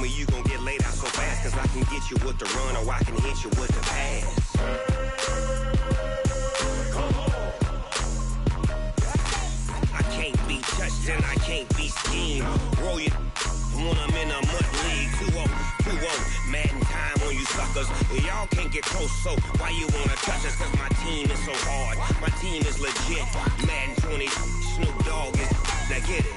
me you gon' get laid out so fast, cause I can get you with the run or I can hit you with the pass. I can't be touched and I can't be schemed. Roll you when I'm in a mud league. 2-0, mad in time on you suckers. Y'all can't get close, so why you wanna touch us? Cause my team is so hard, my team is legit. Madden 20, Snoop Dogg is, now get it.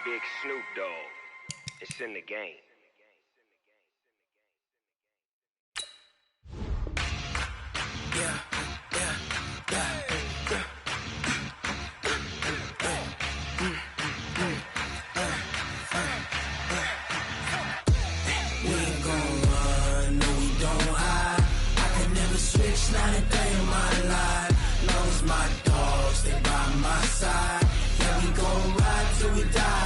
Big Snoop Dogg, it's in the game. Not a day in my life, long as my dogs stay by my side. Yeah, we gon' ride till we die.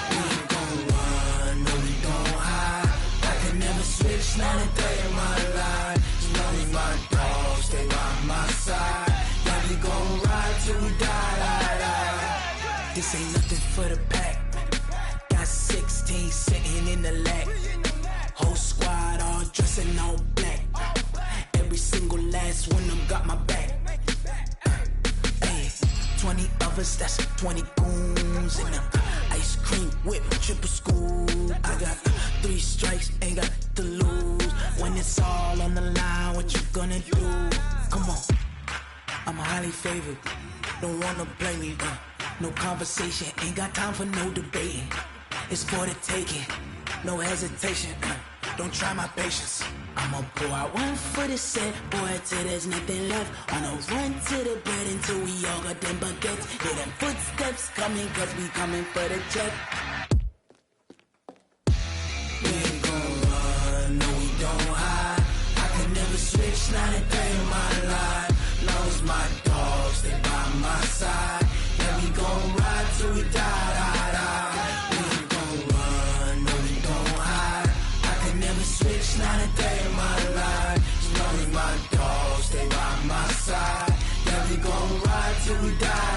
We ain't gon' run, no we gon' hide. I can never switch, not a day in my life, as long as my dogs stay by my side. Yeah, we gon' ride till we die. This ain't nothing for the pack. Got 16 sitting in the lag. Whole squad all dressing all black. Every single last one of them got my back. 20 of us, that's 20 goons. And ice cream whip, triple scoop. I got 3 strikes, ain't got to lose. When it's all on the line, what you gonna do? Come on, I'm highly favored. Don't wanna blame me, no conversation, ain't got time for no debating. It's for the taking, no hesitation. Don't try my patience. I'ma pour out one for the set, boy, till there's nothing left. On a run to the bread until we all got them baguettes. Hear them footsteps coming, cause we coming for the check. We ain't gon' run, no we don't hide. I can never switch, not a day in my life. Long as my dogs stay by my side. Yeah, we gon' ride till we die. We ain't gon' run, no we don't hide. I can never switch, not a day in my life. As long as my dogs stay by my side. Yeah, we gon' ride till we die.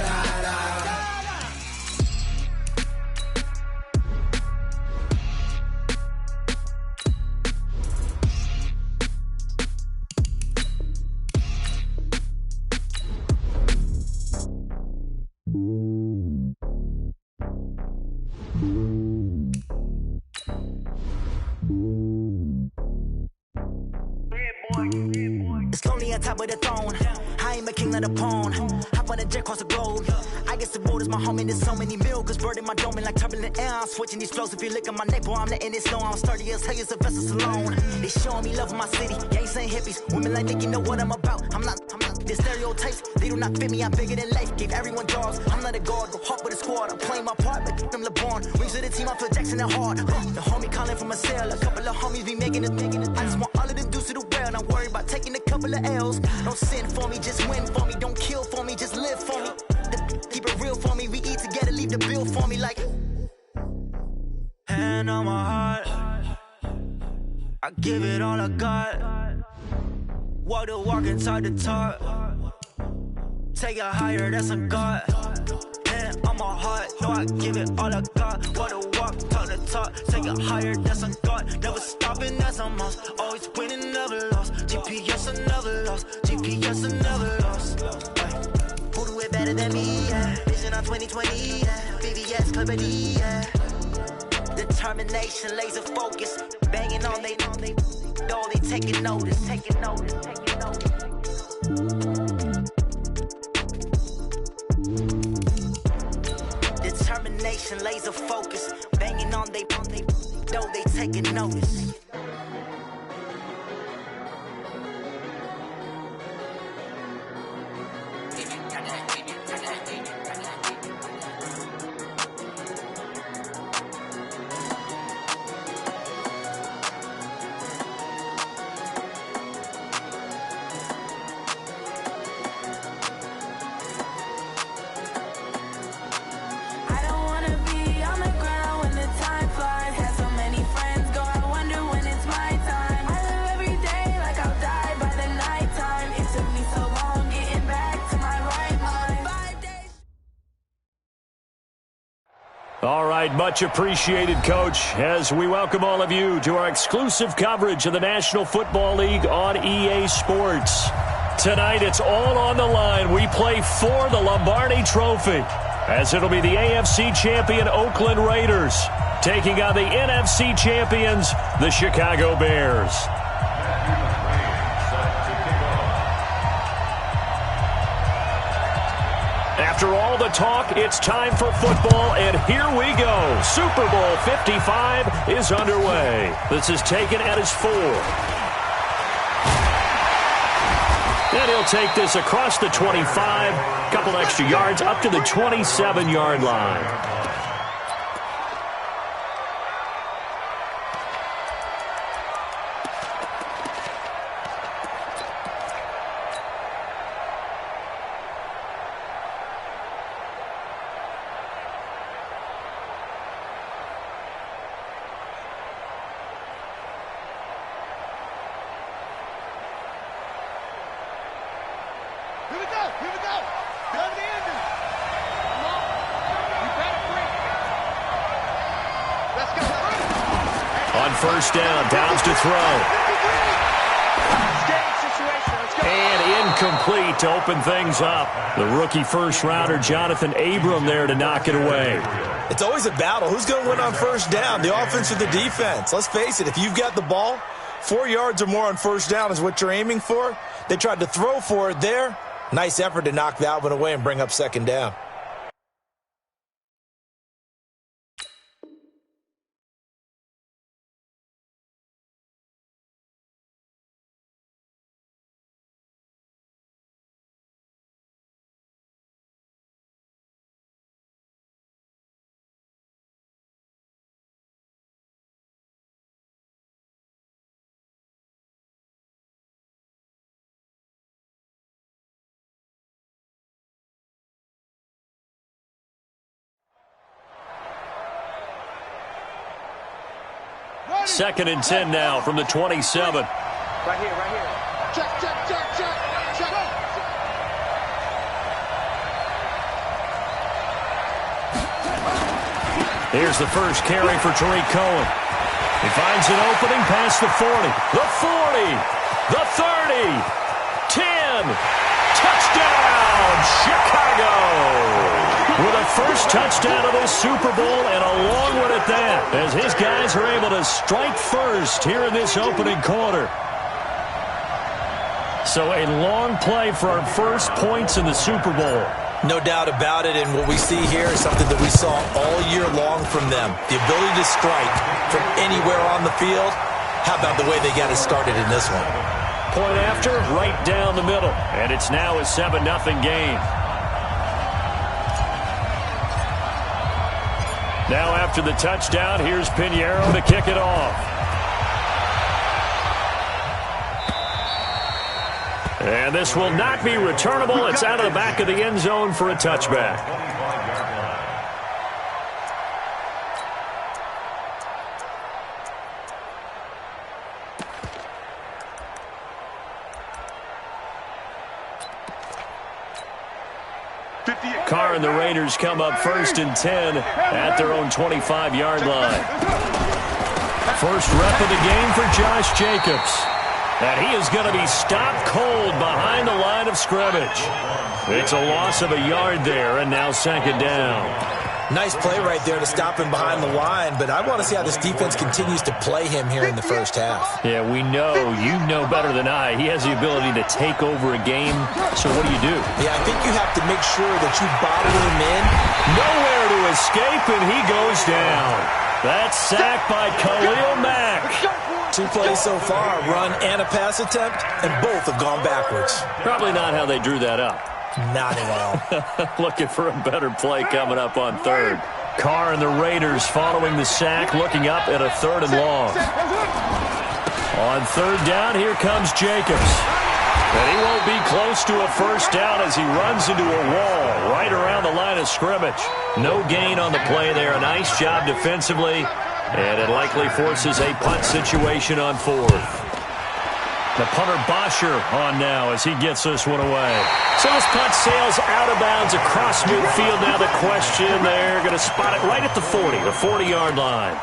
It's lonely on top of the throne. I ain't a king, not a pawn. Hop on a jet across the globe. I guess the road is my home and there's so many milkers. Bird in my dome and like turbulent air. I'm switching these flows. If you look at my neck, boy, I'm letting it slow. I'm sturdy as hell as a vessel alone. They showing me love in my city. Gangs ain't hippies. Women like think you know what I'm about. I'm not. The stereotypes, they do not fit me. I'm bigger than life. Gave everyone jobs. I'm not a guard. Go hard with a squad. I'm playing my part, but them LeBron. Rings to the team. I feel Jackson and hard. The homie calling from a cell. A couple of homies be making it. I just want all of them dudes to the well. Not worry about taking a couple of L's. Don't sin for me, just win for me. Don't kill for me, just live for me. Keep it real for me. We eat together, leave the bill for me like. Hand on my heart, I give it all I got. Walk the walk and talk the talk. Take it higher, that's a God. Hand on my heart, no, I give it all I got. Walk the walk, talk the talk. Take it higher, that's a God. Never stopping, that's a must. Always winning, never lost. GPS, I never lost. GPS, I never lost. Who do it better than me? Yeah. Vision on 2020. Yeah. VVS, Clarity. Yeah. Determination, laser focus. Banging on they taking notice. Determination, laser focus. Banging on they taking notice. I don't wanna be on the ground when the time flies. Had so many friends go, I wonder when right, much appreciated, Coach, as we welcome all of you to our exclusive coverage of the National Football League on EA Sports. Tonight, it's all on the line. We play for the Lombardi Trophy, as it'll be the AFC champion Oakland Raiders taking on the NFC champions, the Chicago Bears. After all the talk, it's time for football, and here we go. Super Bowl 55 is underway. This is taken at his 4. And he'll take this across the 25, couple extra yards, up to the 27-yard line. First down, Downs to throw. And incomplete to open things up. The rookie first-rounder, Jonathan Abram, there to knock it away. It's always a battle. Who's going to win on first down, the offense or the defense? Let's face it, if you've got the ball, 4 yards or more on first down is what you're aiming for. They tried to throw for it there. Nice effort to knock that one away and bring up second down. Second and 10 now from the 27. Right here, right here. Check, check, check, check, check. Here's the first carry for Tariq Cohen. He finds an opening past the 40. The 40. The 30. 10. Touchdown, Chicago! With a first touchdown of this Super Bowl, and a long one at that, as his guys are able to strike first here in this opening quarter. So a long play for our first points in the Super Bowl. No doubt about it, and what we see here is something that we saw all year long from them. The ability to strike from anywhere on the field. How about the way they got it started in this one? Point after, right down the middle, and it's now a 7-0 game. Now after the touchdown, here's Pinheiro to kick it off. And this will not be returnable. It's out of the back of the end zone for a touchback. Carr and the Raiders come up first and 10 at their own 25-yard line. First rep of the game for Josh Jacobs. And he is going to be stopped cold behind the line of scrimmage. It's a loss of a yard there, and now second down. Nice play right there to stop him behind the line, but I want to see how this defense continues to play him here in the first half. Yeah, we know. You know better than I. He has the ability to take over a game, so what do you do? Yeah, I think you have to make sure that you bottle him in. Nowhere to escape, and he goes down. That's sacked by Khalil Mack. 2 plays so far, a run and a pass attempt, and both have gone backwards. Probably not how they drew that up. Not at all. Looking for a better play coming up on third. Carr and the Raiders following the sack, looking up at a 3rd and long. On 3rd down, here comes Jacobs. And he won't be close to a first down as he runs into a wall right around the line of scrimmage. No gain on the play there. A nice job defensively. And it likely forces a punt situation on 4th. The punter Bosher on now as he gets this one away. So this punt sails out of bounds across midfield. Now the question, they're going to spot it right at the 40, the 40-yard line.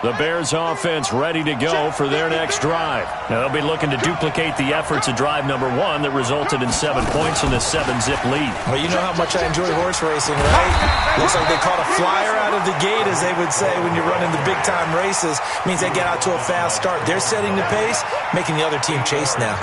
The Bears offense ready to go for their next drive. Now they'll be looking to duplicate the efforts of drive number 1 that resulted in 7 points in the 7-zip lead. Well, you know how much I enjoy horse racing, right? Looks like they caught a flyer out of the gate, as they would say when you're running the big-time races. Means they get out to a fast start. They're setting the pace, making the other team chase now.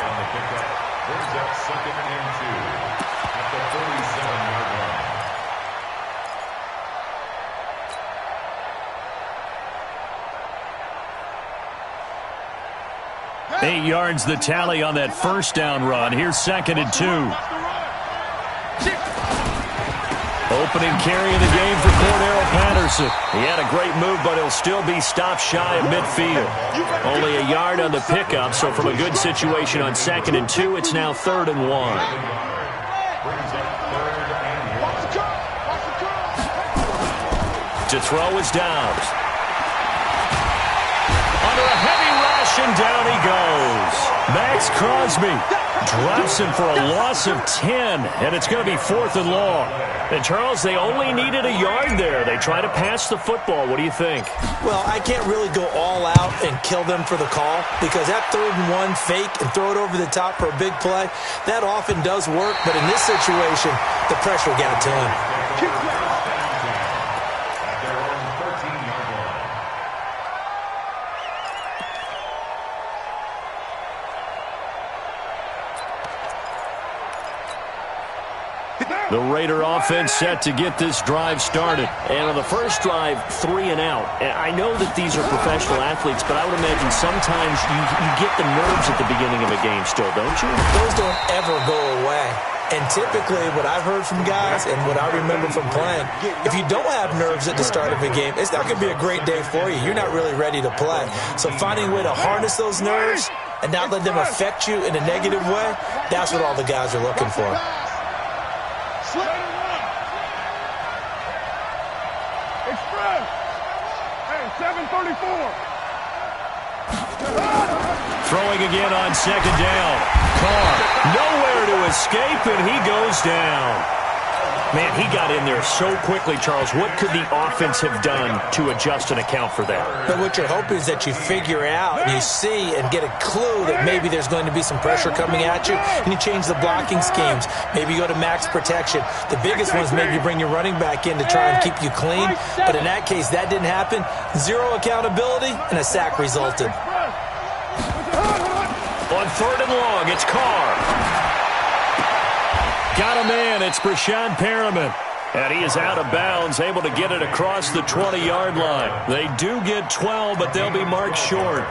Eight yards the tally on that first down run. Here's 2nd and 2. Opening carry of the game for Cordero Patterson. He had a great move, but he'll still be stopped shy of midfield. Only a yard on the pickup, so from a good situation on 2nd and 2, it's now 3rd and 1. To throw is Downs. Under a heavy rush, and down he goes. Max Crosby drops him for a loss of 10, and it's going to be 4th and long. And, Charles, they only needed a yard there. They try to pass the football. What do you think? Well, I can't really go all out and kill them for the call, because that 3rd and 1 fake and throw it over the top for a big play, that often does work. But in this situation, the pressure got to him. The Raider offense set to get this drive started. And on the first drive, 3 and out. And I know that these are professional athletes, but I would imagine sometimes you get the nerves at the beginning of a game still, don't you? Those don't ever go away. And typically, what I've heard from guys and what I remember from playing, if you don't have nerves at the start of a game, it's not going to be a great day for you. You're not really ready to play. So finding a way to harness those nerves and not let them affect you in a negative way, that's what all the guys are looking for. Express. Hey, 734. Throwing again on 2nd down. Carr, nowhere to escape, and he goes down. Man, he got in there so quickly, Charles. What could the offense have done to adjust and account for that? But what you're hoping is that you figure out and you see and get a clue that maybe there's going to be some pressure coming at you, and you change the blocking schemes. Maybe you go to max protection. The biggest one is maybe you bring your running back in to try and keep you clean. But in that case, that didn't happen. 0 accountability, and a sack resulted. On 3rd and long, it's Carr. Got a man. It's Brashad Perriman. And he is out of bounds, able to get it across the 20-yard line. They do get 12, but they'll be marked short.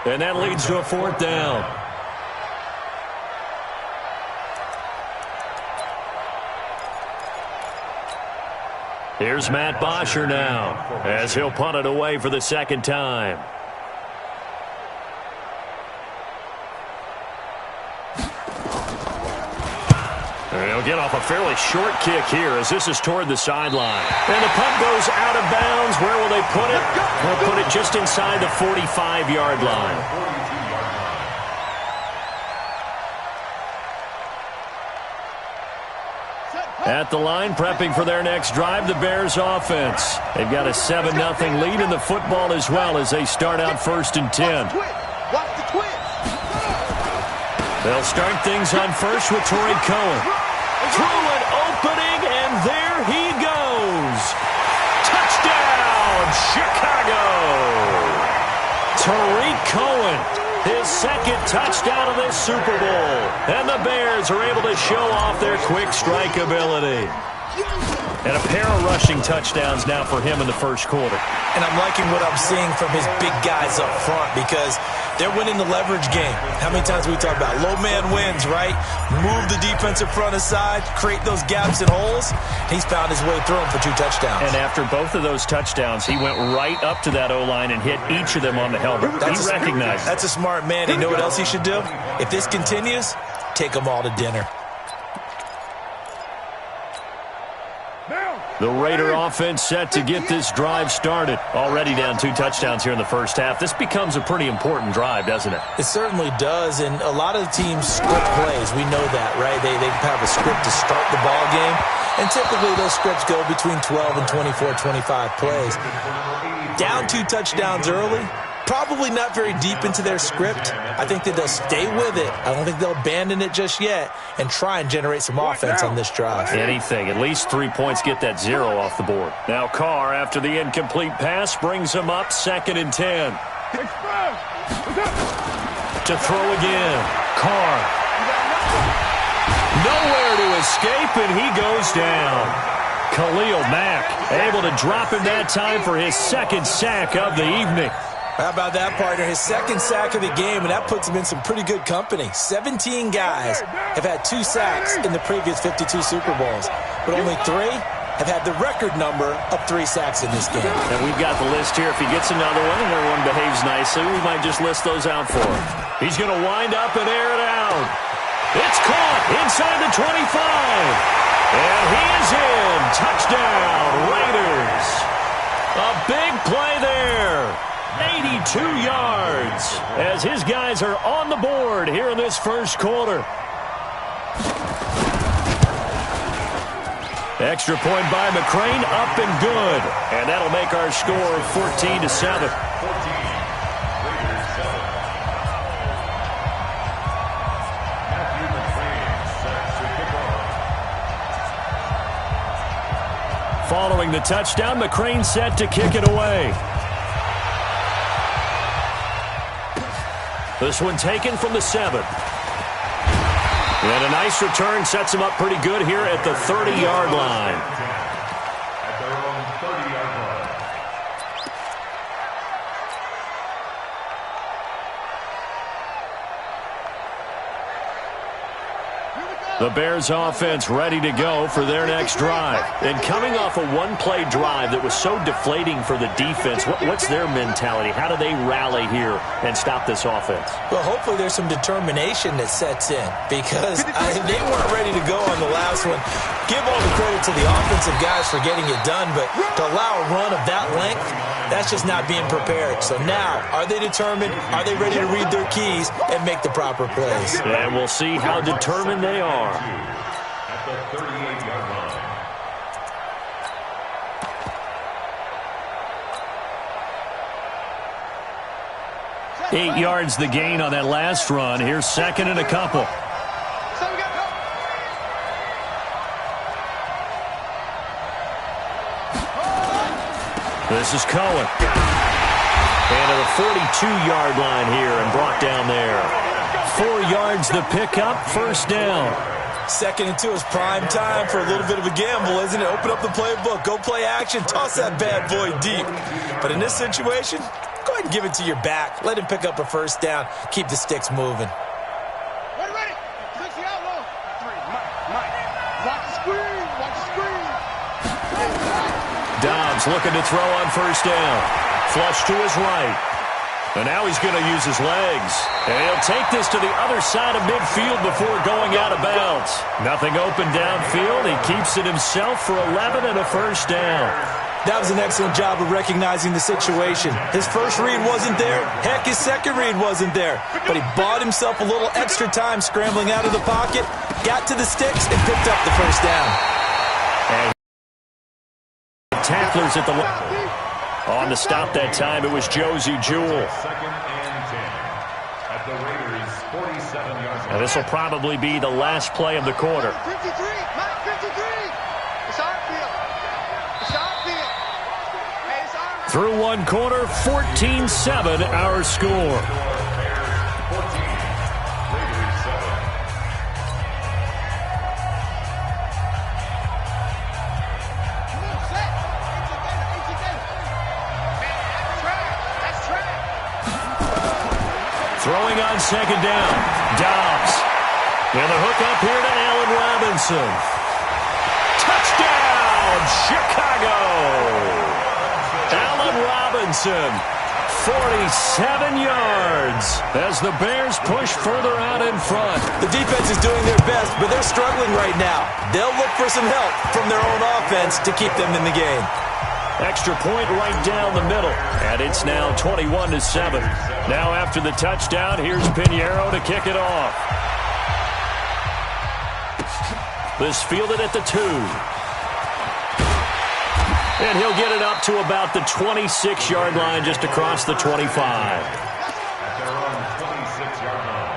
And that leads to a 4th down. Here's Matt Bosher now, as he'll punt it away for the 2nd time. He'll get off a fairly short kick here as this is toward the sideline. And the punt goes out of bounds. Where will they put it? They'll put it just inside the 45-yard line. At the line, prepping for their next drive, the Bears offense. They've got a 7-0 lead in the football as well as they start out 1st and 10. They'll start things on first with Torrey Cohen. Through an opening, and there he goes. Touchdown, Chicago. Torrey Cohen, his 2nd touchdown of this Super Bowl. And the Bears are able to show off their quick strike ability. And a pair of rushing touchdowns now for him in the first quarter. And I'm liking what I'm seeing from his big guys up front because they're winning the leverage game. How many times we talk about low man wins, right? Move the defensive front aside, create those gaps and holes. He's found his way through them for 2 touchdowns. And after both of those touchdowns, he went right up to that O-line and hit each of them on the helmet. He recognized it. That's a smart man. You know what else he should do? If this continues, take them all to dinner. The Raider offense set to get this drive started. Already down 2 touchdowns here in the first half. This becomes a pretty important drive, doesn't it? It certainly does, and a lot of the teams script plays. We know that, right? They have a script to start the ball game, and typically those scripts go between 12 and 24, 25 plays. Down 2 touchdowns early, probably not very deep into their script. I think that they'll stay with it. I don't think they'll abandon it just yet and try and generate some offense on this drive. Anything. At least 3 points get that 0 off the board. Now Carr, after the incomplete pass, brings him up 2nd and 10. To throw again. Carr. Nowhere to escape, and he goes down. Khalil Mack able to drop him that time for his 2nd sack of the evening. How about that, partner? His 2nd sack of the game, and that puts him in some pretty good company. 17 guys have had 2 sacks in the previous 52 Super Bowls, but only 3 have had the record number of 3 sacks in this game. And we've got the list here. If he gets another one and everyone behaves nicely, we might just list those out for him. He's going to wind up and air it out. It's caught inside the 25. And he is in. Touchdown, Raiders. A big play there. 82 yards as his guys are on the board here in this first quarter. Extra point by McCrane, up and good. And that'll make our score 14-7. Following the touchdown, McCrane set to kick it away. This one taken from the 7. And a nice return sets him up pretty good here at the 30-yard line. The Bears offense ready to go for their next drive. And coming off a one-play drive that was so deflating for the defense, what's their mentality? How do they rally here and stop this offense? Well, hopefully there's some determination that sets in because they weren't ready to go on the last one. Give all the credit to the offensive guys for getting it done, but to allow a run of that length, that's just not being prepared. So now, are they determined? Are they ready to read their keys and make the proper plays? And we'll see how determined they are. At the 38-yard line. 8 yards the gain on that last run. Here's 2nd and a couple. This is Cohen. And to the 42-yard line here and brought down there. 4 yards the pickup, first down. 2nd and 2 is prime time for a little bit of a gamble, isn't it? Open up the playbook, go play action, toss that bad boy deep. But in this situation, go ahead and give it to your back. Let him pick up a first down. Keep the sticks moving. Ready. 60 out low. 3. Mike. Watch the screen. Watch the screen. Dobbs looking to throw on first down. Flush to his right. And now he's going to use his legs. And he'll take this to the other side of midfield before going out of bounds. Nothing open downfield. He keeps it himself for 11 and a first down. That was an excellent job of recognizing the situation. His first read wasn't there. Heck, his second read wasn't there. But he bought himself a little extra time scrambling out of the pocket, got to the sticks, and picked up the first down. And tacklers at the line. On the stop that time, it was Josie Jewell. 2nd and 10. At the Raiders' 47-yard line. And this will probably be the last play of the quarter. 53. Mike, 53. It's our field. It's our field. Hey, it's our field. Through one quarter, 14-7 our score. Raiders 7. on second down. Dobbs. And the hook up here to Allen Robinson. Touchdown, Chicago! Allen Robinson, 47 yards as the Bears push further out in front. The defense is doing their best, but they're struggling right now. They'll look for some help from their own offense to keep them in the game. Extra point right down the middle, and it's now 21-7. Now after the touchdown, here's Pinheiro to kick it off. This fielded at the 2. And he'll get it up to about the 26-yard line, just across the 25. At their own 26-yard line.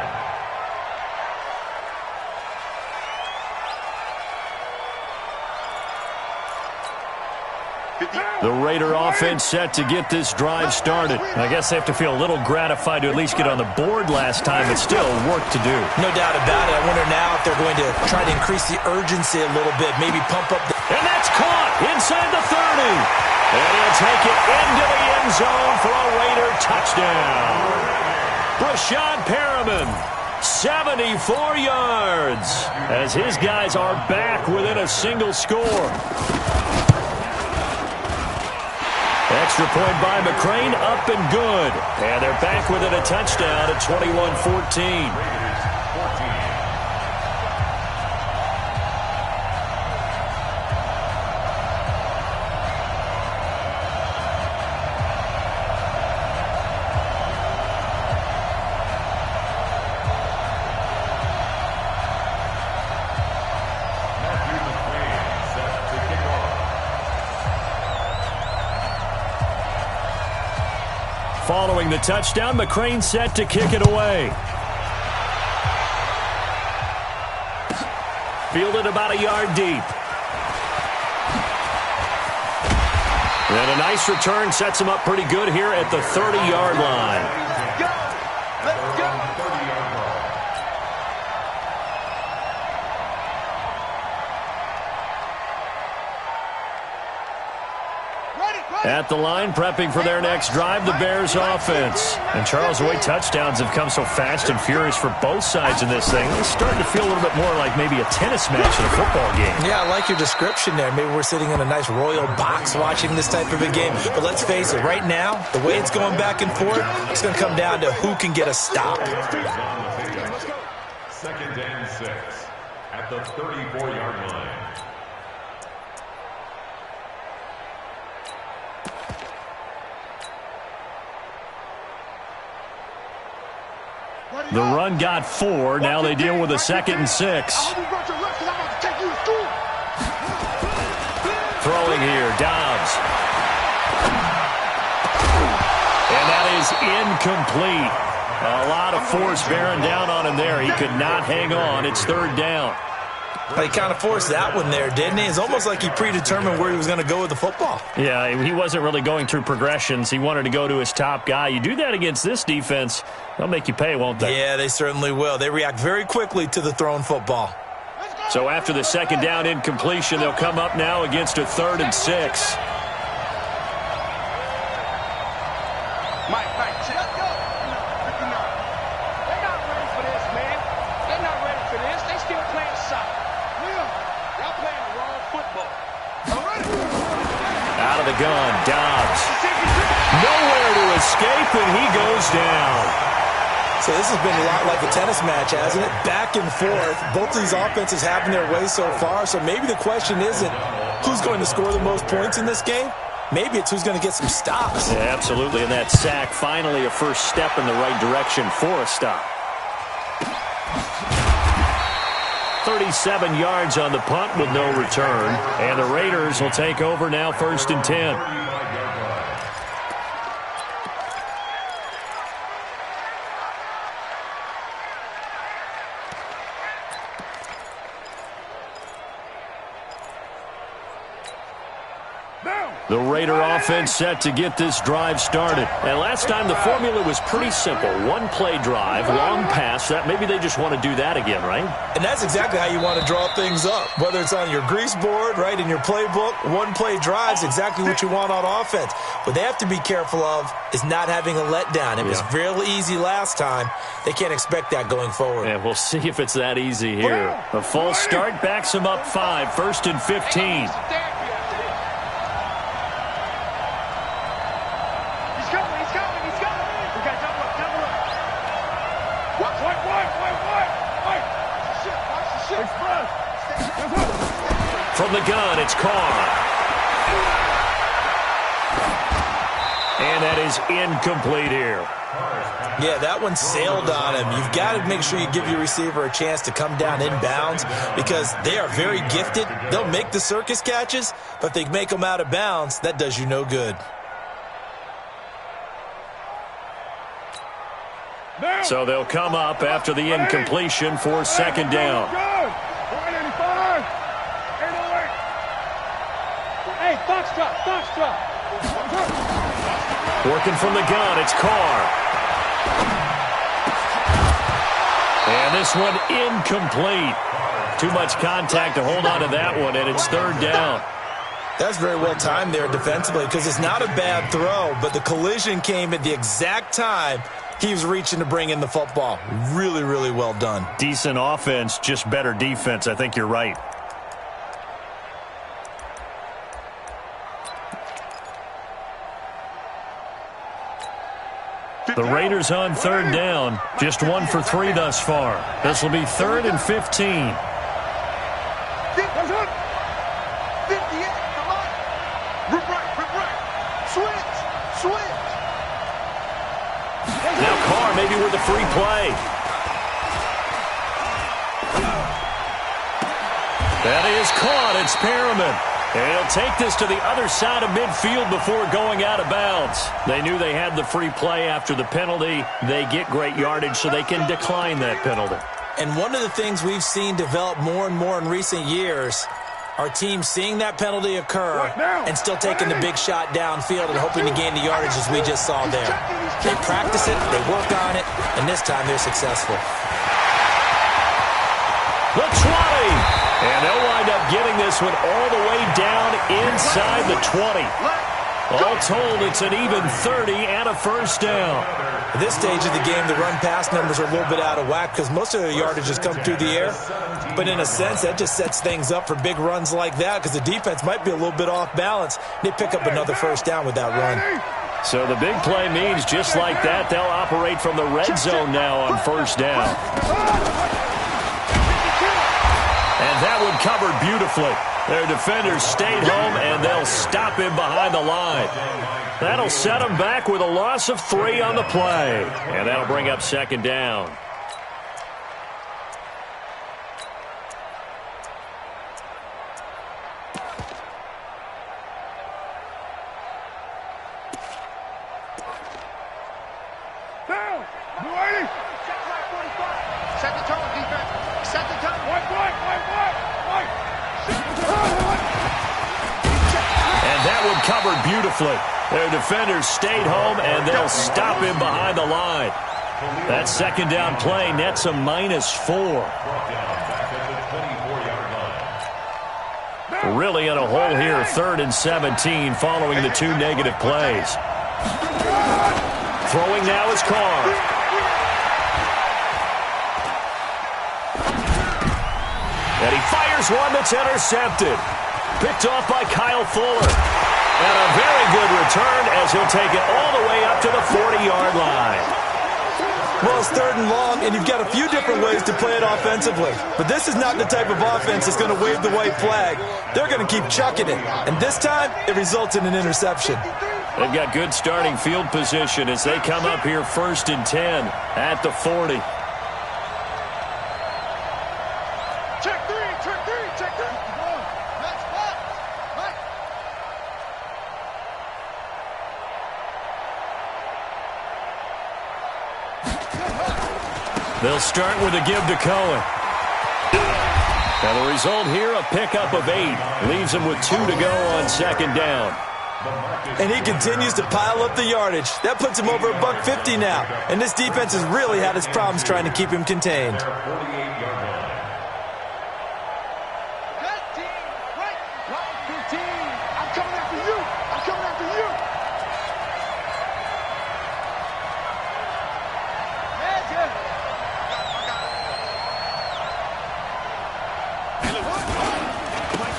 The Raider offense set to get this drive started. I guess they have to feel a little gratified to at least get on the board last time, but still work to do. No doubt about it. I wonder now if they're going to try to increase the urgency a little bit, maybe pump up the... And that's caught inside the 30. And he'll take it into the end zone for a Raider touchdown. Brashad Perriman, 74 yards, as his guys are back within a single score. Extra point by McCrane, up and good. And they're back within a touchdown at 21-14. Following the touchdown, McCrane set to kick it away. Fielded about a yard deep. And a nice return sets him up pretty good here at the 30-yard line. Let's go. At the line, prepping for their next drive, the Bears offense. And Charles, the way touchdowns have come so fast and furious for both sides in this thing, it's starting to feel a little bit more like maybe a tennis match in a football game. Yeah, I like your description there. Maybe we're sitting in a nice royal box watching this type of a game. But let's face it, right now, the way it's going back and forth, it's going to come down to who can get a stop. Second and 6 at the 34-yard line. The run got 4. Now they deal with a 2nd and 6. Throwing here, Dobbs. And that is incomplete. A lot of force bearing down on him there. He could not hang on. It's 3rd down. He kind of forced that one there, didn't he? It's almost like he predetermined where he was going to go with the football. Yeah, he wasn't really going through progressions. He wanted to go to his top guy. You do that against this defense, they'll make you pay, won't they? Yeah, they certainly will. They react very quickly to the thrown football. So after the 2nd down incompletion, they'll come up now against a 3rd and 6. Mike, let's go. They're not ready for this, man. They're not ready for this. They still playing soccer. Y'all playing the wrong football. Out of the gun, Dobbs. Nowhere to escape, and he goes down. So this has been a lot like a tennis match, hasn't it? Back and forth. Both of these offenses having their way so far. So maybe the question isn't who's going to score the most points in this game. Maybe it's who's going to get some stops. Yeah, absolutely. And that sack, finally a first step in the right direction for a stop. 37 yards on the punt with no return. And the Raiders will take over now, 1st and 10. Down. The Raider offense set to get this drive started. And last time the formula was pretty simple. One play drive, long pass. That maybe they just want to do that again, right? And that's exactly how you want to draw things up. Whether it's on your grease board, right, in your playbook, one play drives exactly what you want on offense. What they have to be careful of is not having a letdown. It was real easy last time. They can't expect that going forward. And we'll see if it's that easy here. A false start backs them up 5, 1st and 15. From the gun, it's Carr. And that is incomplete here. Yeah, that one sailed on him. You've got to make sure you give your receiver a chance to come down inbounds because they are very gifted. They'll make the circus catches, but if they make them out of bounds, that does you no good. So they'll come up after the incompletion for second down. Hey, box drop. Working from the gun, it's Carr. And this one incomplete. Too much contact to hold on to that one, and it's third down. That's very well timed there defensively because it's not a bad throw, but the collision came at the exact time he was reaching to bring in the football. Really, really well done. Decent offense, just better defense. I think you're right. The Raiders on third down, just 1 for 3 thus far. This will be 3rd and 15. 58, come on. Rip right. Switch. Now Carr maybe with a free play. That is caught. It's Perriman. And he'll take this to the other side of midfield before going out of bounds. They knew they had the free play after the penalty. They get great yardage so they can decline that penalty. And one of the things we've seen develop more and more in recent years are teams seeing that penalty occur and still taking the big shot downfield and hoping to gain the yardage as we just saw there. They practice it, they work on it, and this time they're successful. The 20. And they'll wind up getting this one all the way down inside the 20. All told, it's an even 30 and a first down. At this stage of the game, the run-pass numbers are a little bit out of whack because most of the yardage has come through the air. But in a sense, that just sets things up for big runs like that because the defense might be a little bit off balance. They pick up another first down with that run. So the big play means just like that, they'll operate from the red zone now on first down. And that one covered beautifully. Their defenders stayed home, and they'll stop him behind the line. That'll set him back with a loss of 3 on the play. And that'll bring up second down. Set the tone, defense. Set the tone. White. And that one covered beautifully. Their defenders stayed home, and they'll stop him behind the line. That second down play nets a -4. Really in a hole here, 3rd and 17 following the 2 negative plays. Throwing now is Carr. And he fires one that's intercepted. Picked off by Kyle Fuller. And a very good return as he'll take it all the way up to the 40-yard line. Well, it's 3rd and long, and you've got a few different ways to play it offensively. But this is not the type of offense that's going to wave the white flag. They're going to keep chucking it. And this time, it results in an interception. They've got good starting field position as they come up here 1st and 10 at the 40. Check three. Right. They'll start with a give to Cohen. And the result here, a pickup of 8. Leaves them with 2 to go on second down. And he continues to pile up the yardage. That puts him over $150 now. And this defense has really had its problems trying to keep him contained.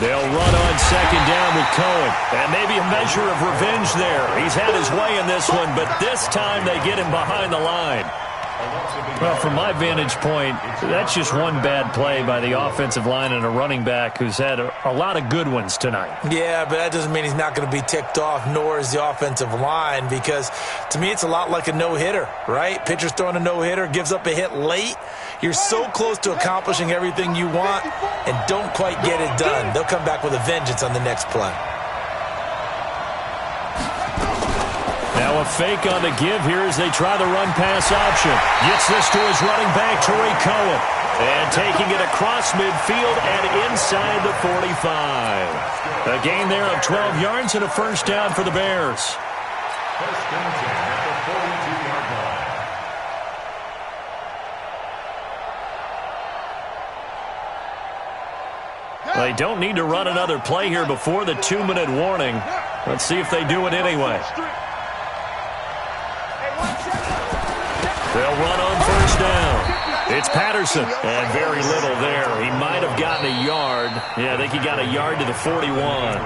They'll run on second down with Cohen. And maybe a measure of revenge there. He's had his way in this one, but this time they get him behind the line. Well, from my vantage point, that's just one bad play by the offensive line and a running back who's had a lot of good ones tonight. Yeah, but that doesn't mean he's not going to be ticked off, nor is the offensive line, because to me it's a lot like a no-hitter, right? Pitcher's throwing a no-hitter, gives up a hit late. You're so close to accomplishing everything you want and don't quite get it done. They'll come back with a vengeance on the next play. Now a fake on the give here as they try the run-pass option. Gets this to his running back, Tariq Cohen. And taking it across midfield and inside the 45. A gain there of 12 yards and a first down for the Bears. First and 10 at the 42-yard line. They don't need to run another play here before the 2-minute warning. Let's see if they do it anyway. They'll run on first down. It's Patterson. And very little there. He might have gotten a yard. Yeah, I think he got a yard to the 41.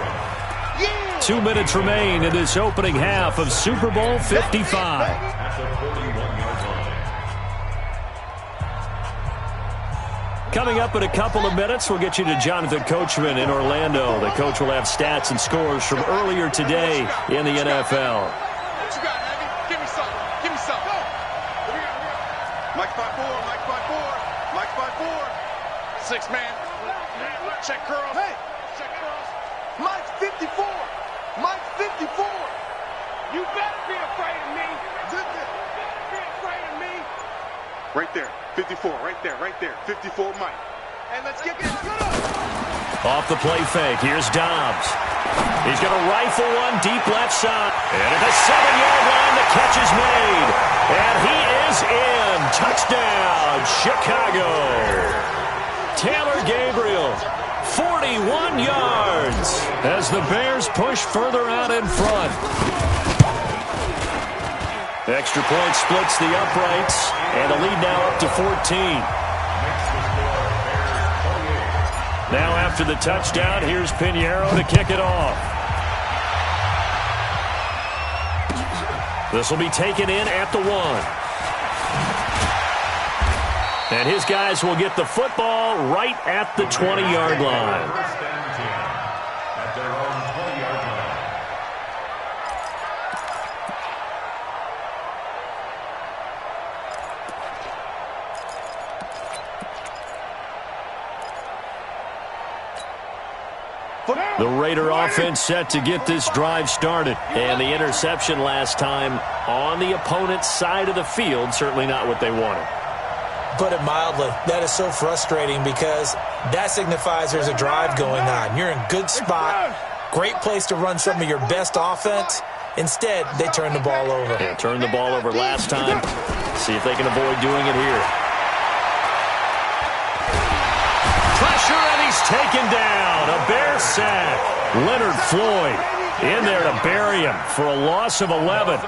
2 minutes remain in this opening half of Super Bowl 55. At the 41-yard line. Coming up in a couple of minutes, we'll get you to Jonathan Coachman in Orlando. The coach will have stats and scores from earlier today in the NFL. Mike 5-4, Mike 5-4, Mike 5-4. 6 man. Check curls. Hey, check curls. Mike 54. Mike 54. You better be afraid of me. You better be afraid of me. Right there. 54. Right there. Right there. 54 Mike. Hey, let's get this good up. Off the play fake. Here's Dobbs. He's going to rifle one deep left side. And at the 7-yard line, the catch is made. And he is in. Touchdown, Chicago. Taylor Gabriel, 41 yards as the Bears push further out in front. Extra point splits the uprights, and the lead now up to 14. Now after the touchdown, here's Pinheiro to kick it off. This will be taken in at the 1. And his guys will get the football right at the 20-yard line. First and 10 at their own 20-yard line. The Raider offense set to get this drive started. And the interception last time on the opponent's side of the field, certainly not what they wanted. Put it mildly, that is so frustrating because that signifies there's a drive going on. You're in good spot, great place to run some of your best offense. Instead, they turn the ball over. Yeah, turned the ball over last time. See if they can avoid doing it here. Pressure, and he's taken down. A Bear sack. Leonard Floyd in there to bury him for a loss of 11.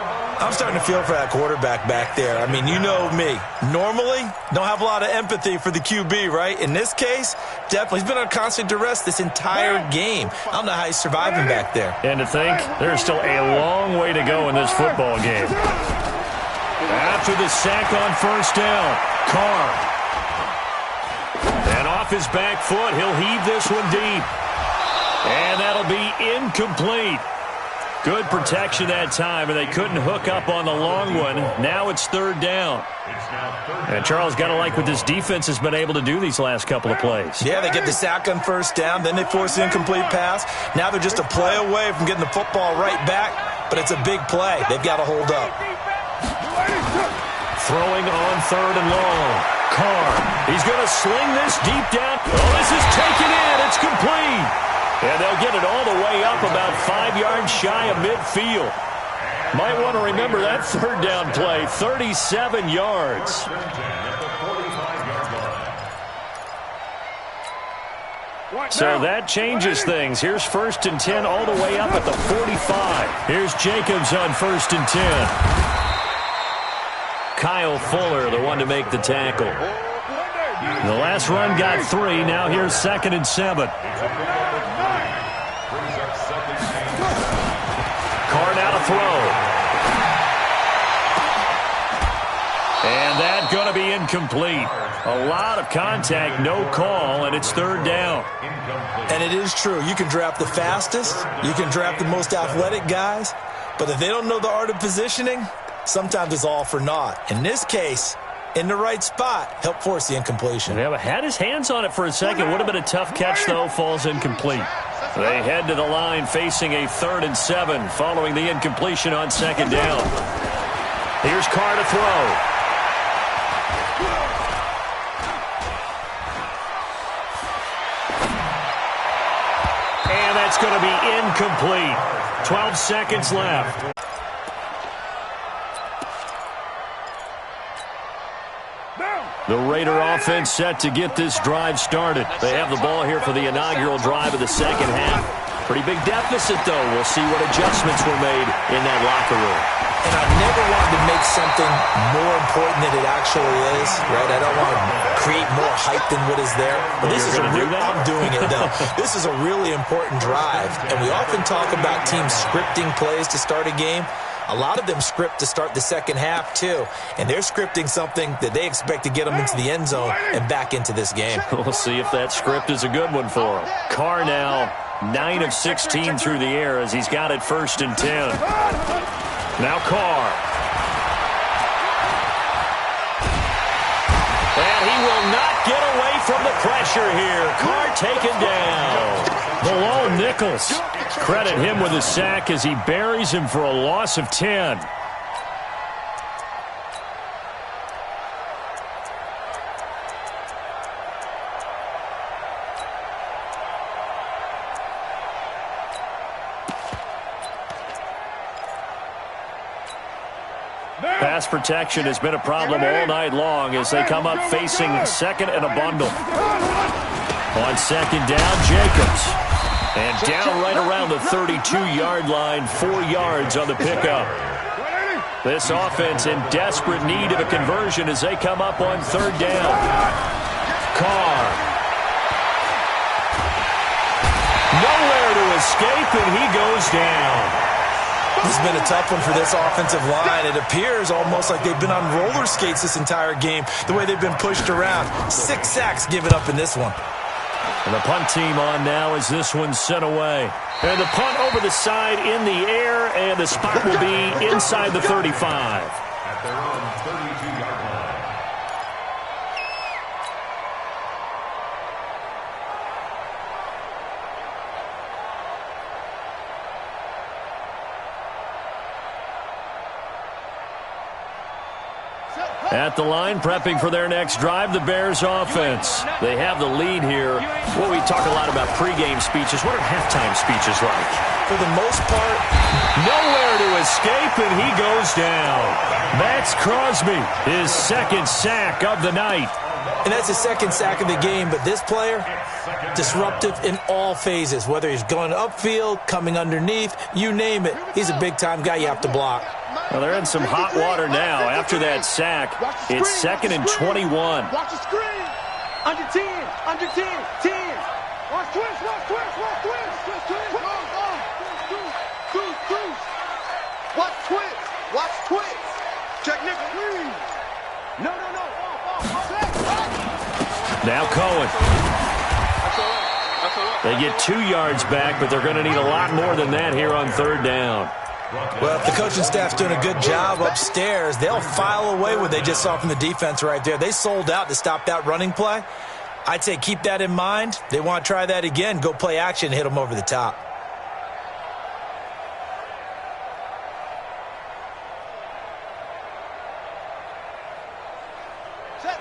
I'm starting to feel for that quarterback back there. I mean, you know me. Normally, don't have a lot of empathy for the QB, right? In this case, definitely. He's been on constant duress this entire game. I don't know how he's surviving back there. And to think, there's still a long way to go in this football game. After the sack on first down, Carr. And off his back foot, he'll heave this one deep. And that'll be incomplete. Good protection that time, and they couldn't hook up on the long one. Now it's third down. And Charles, got to like what this defense has been able to do these last couple of plays. Yeah, they get the sack on first down, then they force the incomplete pass. Now they're just a play away from getting the football right back, but it's a big play. They've got to hold up. Throwing on third and long. Carr, he's going to sling this deep down. Oh, this is taken in. It's complete. And they'll get it all the way up about 5 yards shy of midfield. Might want to remember that third down play, 37 yards. So that changes things. Here's 1st and 10 all the way up at the 45. Here's Jacobs on 1st and 10. Kyle Fuller, the one to make the tackle. The last run got 3. Now here's 2nd and 7. Carr now to throw. And that's going to be incomplete. A lot of contact, no call, and it's 3rd down. And it is true. You can draft the fastest. You can draft the most athletic guys. But if they don't know the art of positioning, sometimes it's all for naught. In this case, in the right spot, help force the incompletion. Yeah, had his hands on it for a second. Would have been a tough catch, though. Falls incomplete. They head to the line facing a 3rd and 7 following the incompletion on 2nd down. Here's Carr to throw. And that's going to be incomplete. 12 seconds left. The Raider offense set to get this drive started. They have the ball here for the inaugural drive of the second half. Pretty big deficit, though. We'll see what adjustments were made in that locker room. And I've never wanted to make something more important than it actually is, right? I don't want to create more hype than what is there. But this is I'm doing it, though. This is a really important drive. And we often talk about teams scripting plays to start a game. A lot of them script to start the second half, too. And they're scripting something that they expect to get them into the end zone and back into this game. We'll see if that script is a good one for them. Carr now 9 of 16 through the air as he's got it 1st and 10. Now Carr. And he will not get away from the pressure here. Carr taken down. Below Nichols. Credit him with a sack as he buries him for a loss of 10. Pass protection has been a problem all night long as they come up facing 2nd and a bundle. On 2nd down, Jacobs. And down right around the 32-yard line, 4 yards on the pickup. This offense in desperate need of a conversion as they come up on 3rd down. Carr. Nowhere to escape, and he goes down. This has been a tough one for this offensive line. It appears almost like they've been on roller skates this entire game, the way they've been pushed around. 6 sacks given up in this one. And the punt team on now as this one's sent away. And the punt over the side in the air, and the spot will be inside the 35. At their own 32-yard line. At the line, prepping for their next drive, the Bears offense. They have the lead here. Well, we talk a lot about pregame speeches. What are halftime speeches like? For the most part, nowhere to escape, and he goes down. Max Crosby, his 2nd sack of the night. And that's his 2nd sack of the game, but this player, disruptive in all phases, whether he's going upfield, coming underneath, you name it. He's a big-time guy you have to block. Well, they're in some hot water now. After that sack, it's 2nd and 21. Watch the screen. Under 10. Under 10. 10. Watch twist. Watch twist. Watch twist. Twist. Watch twist. Watch twist. Check Nichols. No. Now Cohen. They get 2 yards back, but they're going to need a lot more than that here on 3rd down. Well, if the coaching staff's doing a good job upstairs, they'll file away what they just saw from the defense right there. They sold out to stop that running play. I'd say keep that in mind. They want to try that again. Go play action and hit them over the top.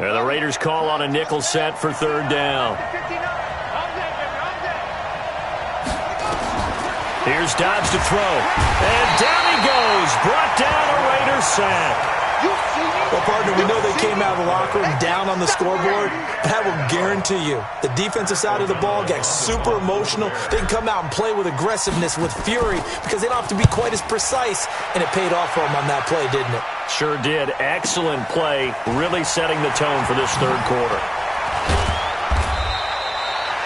And the Raiders call on a nickel set for 3rd down. Here's Dobbs to throw. And down he goes. Brought down a Raider sack. Well, partner, we know they came out of the locker room down on the scoreboard. That will guarantee you the defensive side of the ball gets super emotional. They can come out and play with aggressiveness, with fury, because they don't have to be quite as precise. And it paid off for them on that play, didn't it? Sure did. Excellent play, really setting the tone for this third quarter.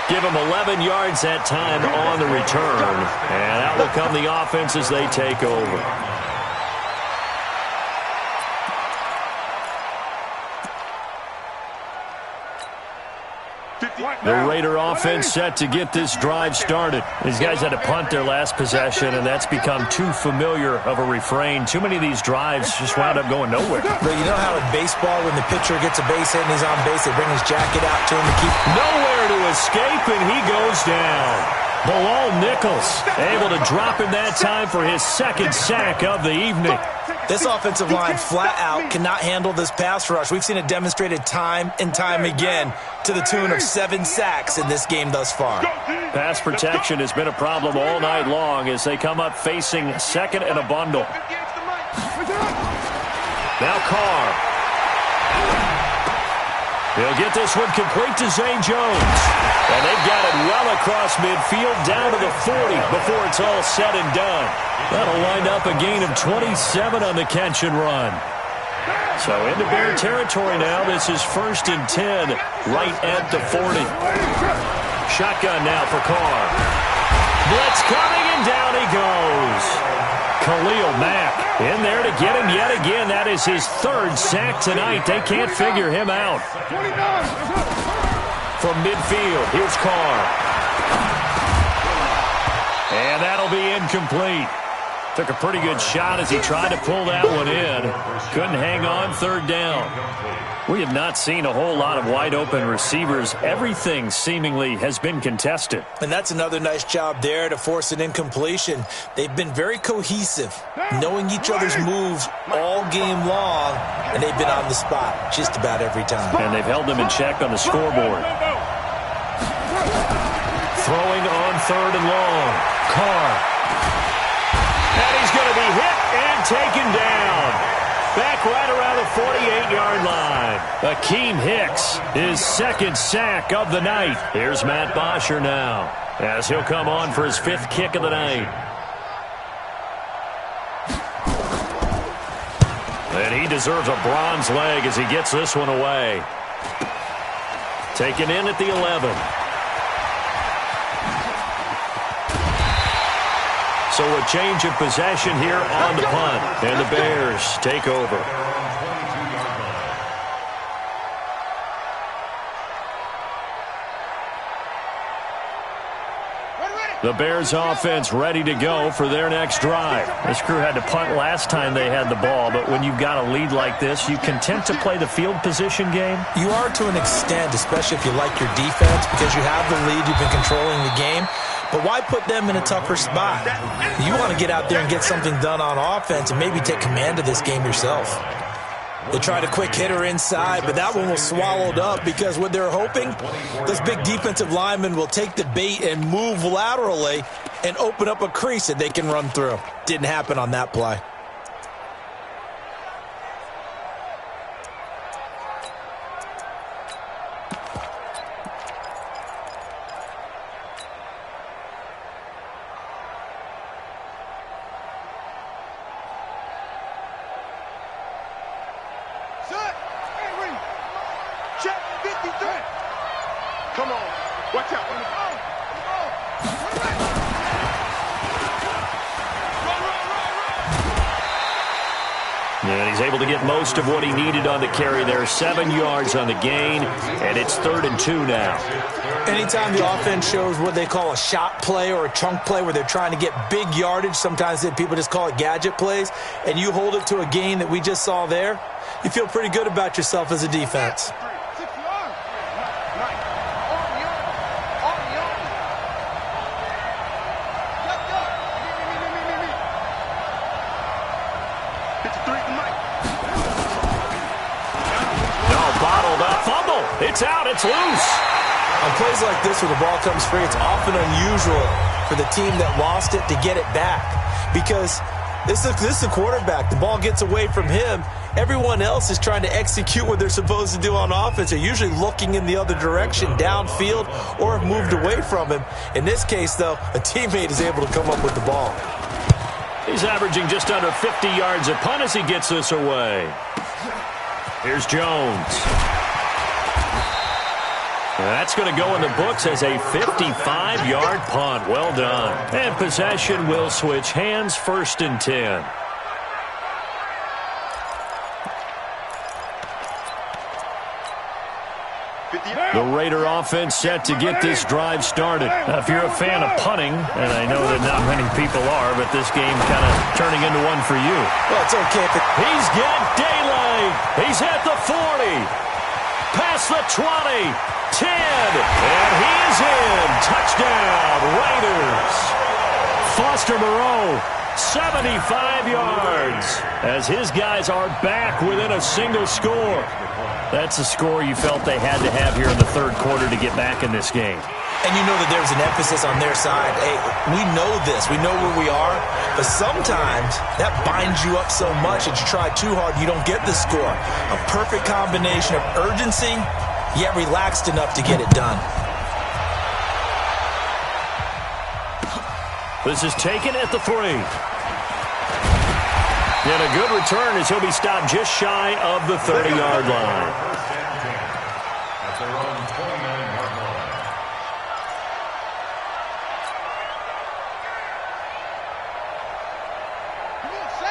Give them 11 yards that time on the return. And out will come the offense as they take over. The Raider offense set to get this drive started. These guys had to punt their last possession, and that's become too familiar of a refrain. Too many of these drives just wound up going nowhere. But you know how in baseball, when the pitcher gets a base hit and he's on base, they bring his jacket out to him to keep... Nowhere to escape, and he goes down. Bilal Nichols able to drop him that time for his second sack of the evening. This offensive line flat out cannot handle this pass rush. We've seen it demonstrated time and time again to the tune of 7 sacks in this game thus far. Pass protection has been a problem all night long as they come up facing second and a bundle. Now Carr. He'll get this one complete to Zay Jones. And they've got it well across midfield down to the 40 before it's all said and done. That'll wind up a gain of 27 on the catch and run. So into Bear territory now. This is 1st and 10 right at the 40. Shotgun now for Carr. Blitz coming and down he goes. Khalil Mack in there to get him yet again. That is his 3rd sack tonight. They can't figure him out. From midfield, here's Carr. And that'll be incomplete. Took a pretty good shot as he tried to pull that one in. Couldn't hang on, 3rd down. We have not seen a whole lot of wide-open receivers. Everything seemingly has been contested. And that's another nice job there to force an incompletion. They've been very cohesive, knowing each other's moves all game long, and they've been on the spot just about every time. And they've held them in check on the scoreboard. Throwing on 3rd and long. Carr. And he's going to be hit and taken down. Back right around the 48-yard line. Akeem Hicks, his 2nd sack of the night. Here's Matt Bosher now, as he'll come on for his 5th kick of the night. And he deserves a bronze leg as he gets this one away. Taken in at the 11. So a change of possession here on the punt. And the Bears take over. The Bears offense ready to go for their next drive. This crew had to punt last time they had the ball, but when you've got a lead like this, you content to play the field position game? You are to an extent, especially if you like your defense, because you have the lead, you've been controlling the game. But why put them in a tougher spot? You want to get out there and get something done on offense and maybe take command of this game yourself. They tried a quick hitter inside, but that one was swallowed up because what they're hoping, this big defensive lineman will take the bait and move laterally and open up a crease that they can run through. Didn't happen on that play. Come on. Watch out. And he's able to get most of what he needed on the carry there. 7 yards on the gain, and it's 3rd and 2 now. Anytime the offense shows what they call a shot play or a chunk play where they're trying to get big yardage, sometimes people just call it gadget plays, and you hold it to a gain that we just saw there, you feel pretty good about yourself as a defense. It's out. It's loose. On plays like this where the ball comes free, it's often unusual for the team that lost it to get it back. Because this is a quarterback. The ball gets away from him. Everyone else is trying to execute what they're supposed to do on offense. They're usually looking in the other direction, downfield, or have moved away from him. In this case, though, a teammate is able to come up with the ball. He's averaging just under 50 yards a punt as he gets this away. Here's Jones. That's going to go in the books as a 55-yard punt. Well done. And possession will switch hands, 1st and 10. The Raider offense set to get this drive started. Now, if you're a fan of punting, and I know that not many people are, but this game kind of turning into one for you. Well, it's okay. He's got daylight. He's at the 40. Past the 20. 10. And he is in. Touchdown, Raiders. Foster Moreau, 75 yards, as his guys are back within a single score. That's a score you felt they had to have here in the 3rd quarter to get back in this game. And you know that there's an emphasis on their side. Hey, we know this. We know where we are. But sometimes that binds you up so much that you try too hard, you don't get the score. A perfect combination of urgency, yet relaxed enough to get it done. This is taken at the 3. And a good return as he'll be stopped just shy of the 30-yard line. At their own 29-yard line.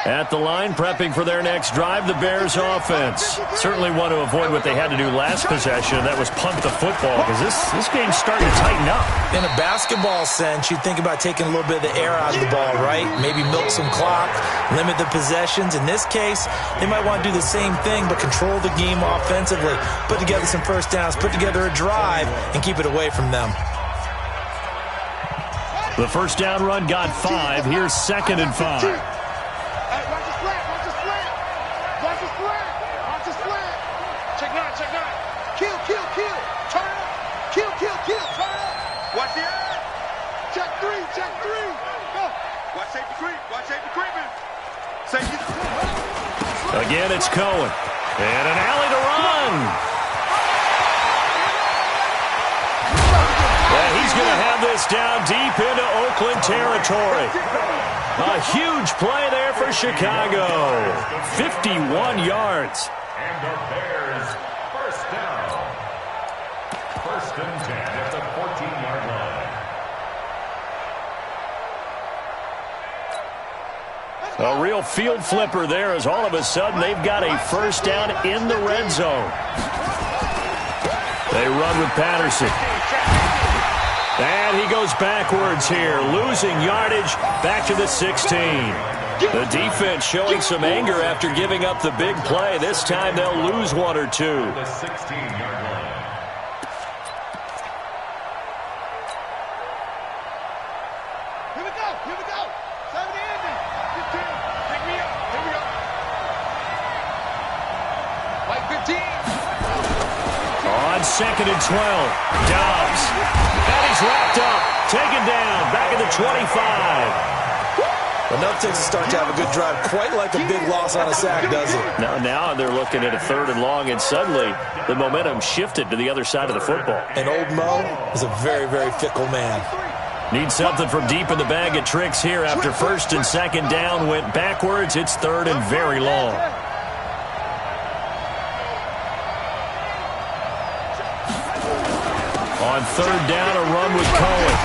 At the line, prepping for their next drive, the Bears offense. Certainly want to avoid what they had to do last possession, and that was punt the football, because this game's starting to tighten up. In a basketball sense, you think about taking a little bit of the air out of the ball, right? Maybe milk some clock, limit the possessions. In this case, they might want to do the same thing, but control the game offensively. Put together some first downs, put together a drive, and keep it away from them. The first down run got 5. Here's 2nd and 5. Again, it's Cohen. And an alley to run. And he's going to have this down deep into Oakland territory. A huge play there for Chicago. 51 yards. And the Bears, first down. 1st and 10 at the 14-yard line. A real field flipper there as all of a sudden they've got a first down in the red zone. They run with Patterson. And he goes backwards here, losing yardage back to the 16. The defense showing some anger after giving up the big play. This time they'll lose 1 or 2. The 16-yard line. On 2nd and 12, Dobbs. And he's wrapped up, taken down, back at the 25. Enough takes a start to have a good drive, quite like a big loss on a sack, doesn't it? Now they're looking at a 3rd and long, and suddenly the momentum shifted to the other side of the football. And old Mo is a very, very fickle man. Need something from deep in the bag of tricks here after 1st and 2nd down went backwards. It's 3rd and very long. On 3rd down, a run with Cohen.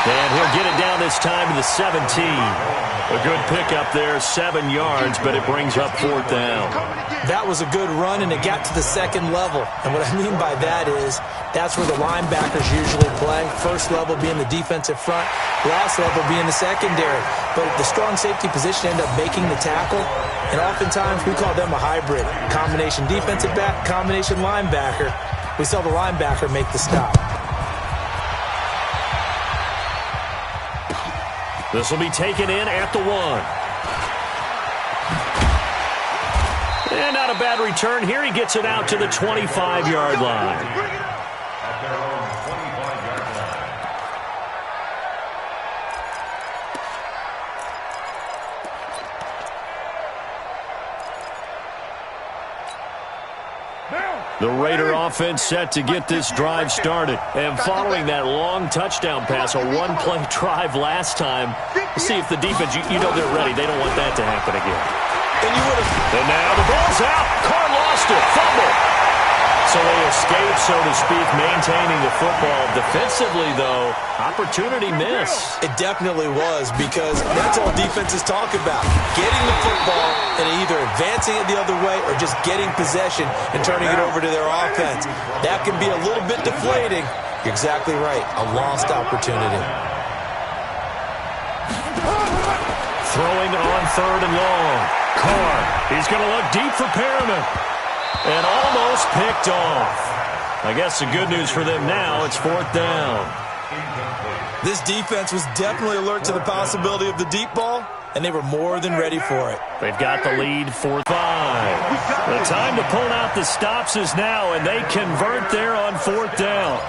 And he'll get it down this time to the 17. A good pickup there, 7 yards, but it brings up 4th down. That was a good run, and it got to the 2nd level. And what I mean by that is that's where the linebackers usually play. First level being the defensive front, last level being the secondary. But the strong safety position ended up making the tackle, and oftentimes we call them a hybrid. Combination defensive back, combination linebacker. We saw the linebacker make the stop. This will be taken in at the 1. And not a bad return here. He gets it out to the 25-yard line. At their own 25-yard line. The Raider offense set to get this drive started. And following that long touchdown pass, a one-play drive last time, we'll see if the defense, you know they're ready. They don't want that to happen again. And now the ball's out. Carr lost it. Fumble. So they escape, so to speak, maintaining the football. Defensively, though, opportunity miss. It definitely was, because that's all defenses talk about. Getting the football and either advancing it the other way or just getting possession and turning it over to their offense. That can be a little bit deflating. You're exactly right. A lost opportunity. Throwing on 3rd and long. Carr, he's going to look deep for Perriman. And almost picked off. I guess the good news for them now, it's 4th down. This defense was definitely alert to the possibility of the deep ball, and they were more than ready for it. They've got the lead 4-5. The time to pull out the stops is now, and they convert there on 4th down.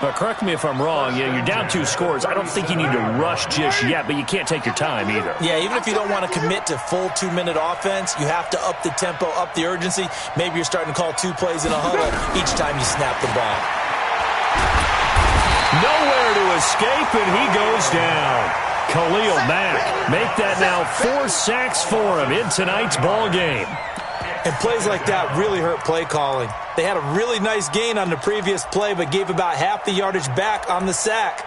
Now, correct me if I'm wrong. You're down 2 scores. I don't think you need to rush just yet, but you can't take your time either. Yeah, even if you don't want to commit to full 2-minute offense, you have to up the tempo, up the urgency. Maybe you're starting to call 2 plays in a huddle each time you snap the ball. Nowhere to escape, and he goes down. Khalil Mack, make that now 4 sacks for him in tonight's ball game. And plays like that really hurt play calling. They had a really nice gain on the previous play, but gave about half the yardage back on the sack.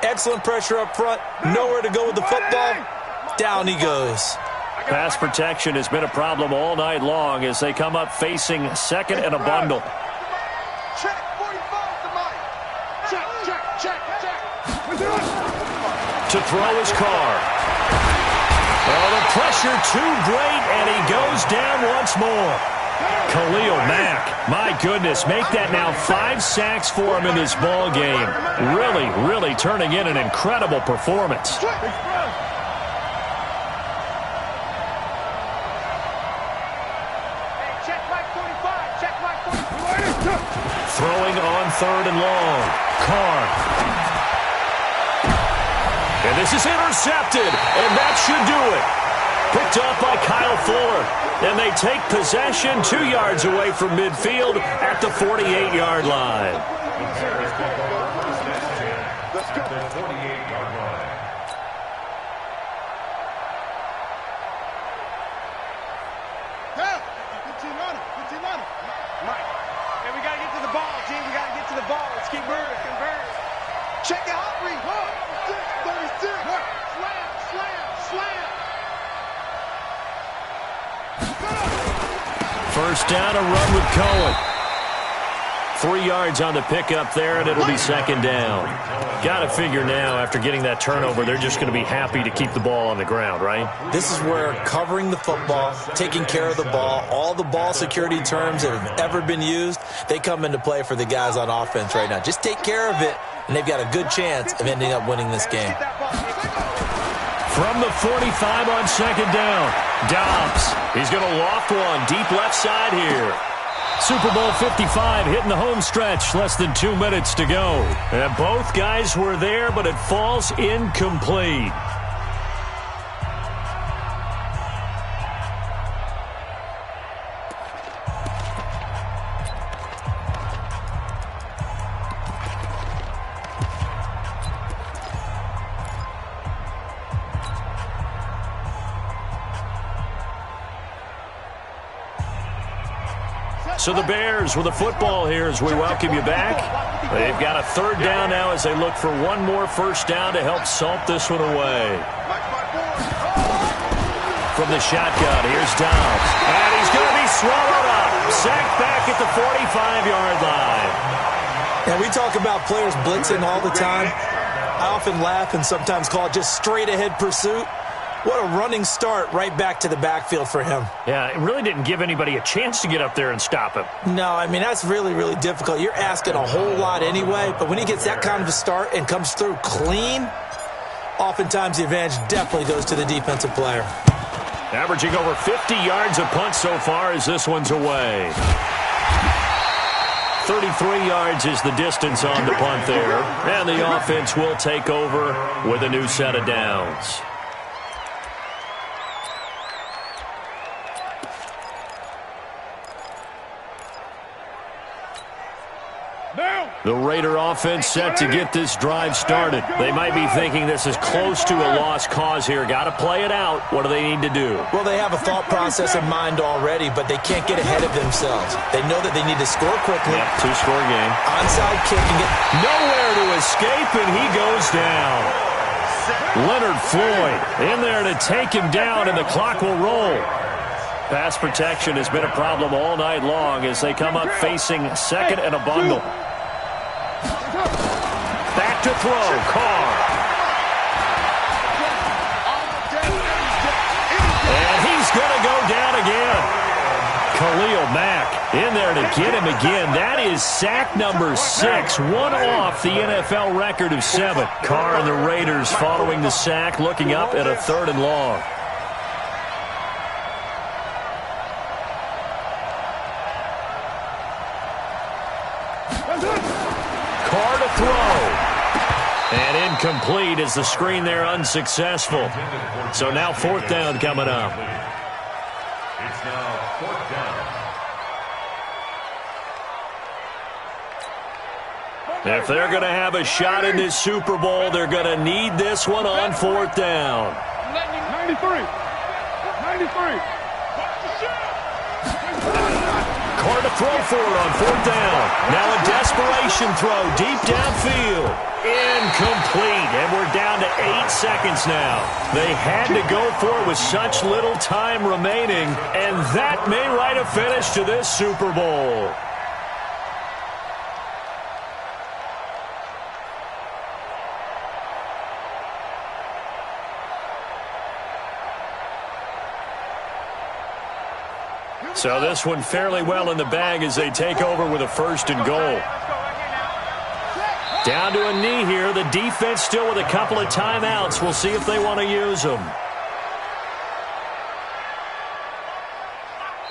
Excellent pressure up front. Nowhere to go with the football. Down he goes. Pass protection has been a problem all night long as they come up facing 2nd and a bundle. Check, 45 to Mike. Check. To throw his Carr. Oh, the pressure too great, and he goes down once more. Khalil Mack, my goodness, make that now 5 sacks for him in this ball game. Really turning in an incredible performance. Throwing on 3rd and long. Carr. And this is intercepted, and that should do it. Picked up by Kyle Fuller. And they take possession 2 yards away from midfield at the 48-yard line. Let's go. The 48-yard line. Mike, hey, we got to get to the ball, team. We got to get to the ball. Let's keep moving. Convert. Check the hot read. 36. Slam. First down, a run with Cohen. 3 yards on the pickup there, and it'll be 2nd down. Got to figure now, after getting that turnover, they're just going to be happy to keep the ball on the ground, right? This is where covering the football, taking care of the ball, all the ball security terms that have ever been used, they come into play for the guys on offense right now. Just take care of it, and they've got a good chance of ending up winning this game. From the 45 on 2nd down, Dobbs. He's going to loft one deep left side here. Super Bowl 55 hitting the home stretch. Less than 2 minutes to go. And both guys were there, but it falls incomplete. So the Bears with the football here as we welcome you back. They've got a 3rd down now as they look for one more first down to help salt this one away. From the shotgun, here's Dobbs. And he's going to be swallowed up. Sacked back at the 45-yard line. And we talk about players blitzing all the time. I often laugh and sometimes call it just straight-ahead pursuit. What a running start right back to the backfield for him. Yeah, it really didn't give anybody a chance to get up there and stop him. No, I mean, that's really difficult. You're asking a whole lot anyway, but when he gets that kind of a start and comes through clean, oftentimes the advantage definitely goes to the defensive player. Averaging over 50 yards a punt so far as this one's away. 33 yards is the distance on the punt there, and the offense will take over with a new set of downs. The Raider offense set to get this drive started. They might be thinking this is close to a lost cause here. Got to play it out. What do they need to do? Well, they have a thought process in mind already, but they can't get ahead of themselves. They know that they need to score quickly. Yep, two-score game. Onside kick and get nowhere to escape, and he goes down. Leonard Floyd in there to take him down, and the clock will roll. Pass protection has been a problem all night long as they come up facing second and a bundle. Back to throw, Carr. And he's going to go down again. Khalil Mack in there to get him again. That is sack number 6, one off the NFL record of 7. Carr and the Raiders following the sack, looking up at a 3rd and long. Carr to throw. And incomplete as the screen there unsuccessful. So now 4th down coming up. It's now 4th down. If they're going to have a shot in this Super Bowl, they're going to need this one on 4th down. 93. Carr to throw for it on 4th down. Now a desperation throw deep downfield. Incomplete, and we're down to 8 seconds now. They had to go for it with such little time remaining, and that may write a finish to this Super Bowl. So this one fairly well in the bag as they take over with a 1st and goal. Down to a knee here. The defense still with a couple of timeouts. We'll see if they want to use them.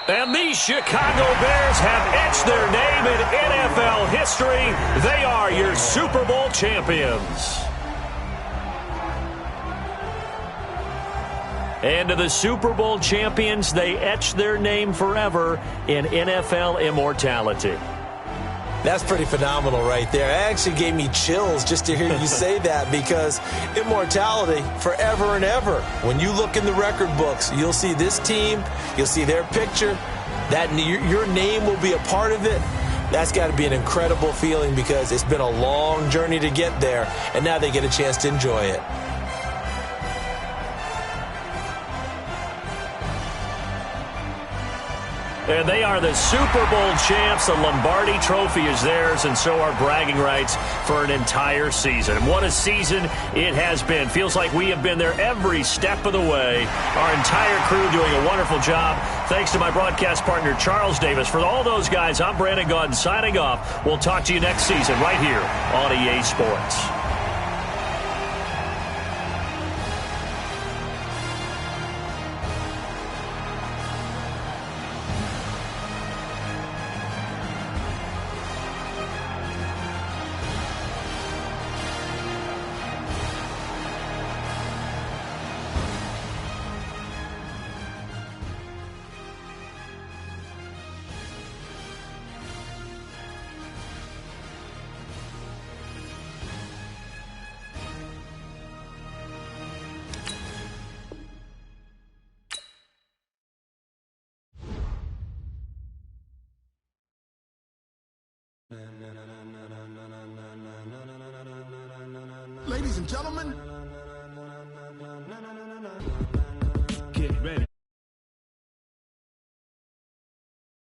And these Chicago Bears have etched their name in NFL history. They are your Super Bowl champions. And to the Super Bowl champions, they etch their name forever in NFL immortality. That's pretty phenomenal right there. It actually gave me chills just to hear you say that, because immortality forever and ever. When you look in the record books, you'll see this team, you'll see their picture, that your name will be a part of it. That's got to be an incredible feeling, because it's been a long journey to get there, and now they get a chance to enjoy it. And they are the Super Bowl champs. The Lombardi Trophy is theirs, and so are bragging rights for an entire season. And what a season it has been. Feels like we have been there every step of the way. Our entire crew doing a wonderful job. Thanks to my broadcast partner, Charles Davis. For all those guys, I'm Brandon Gaudin signing off. We'll talk to you next season right here on EA Sports. Ladies and gentlemen.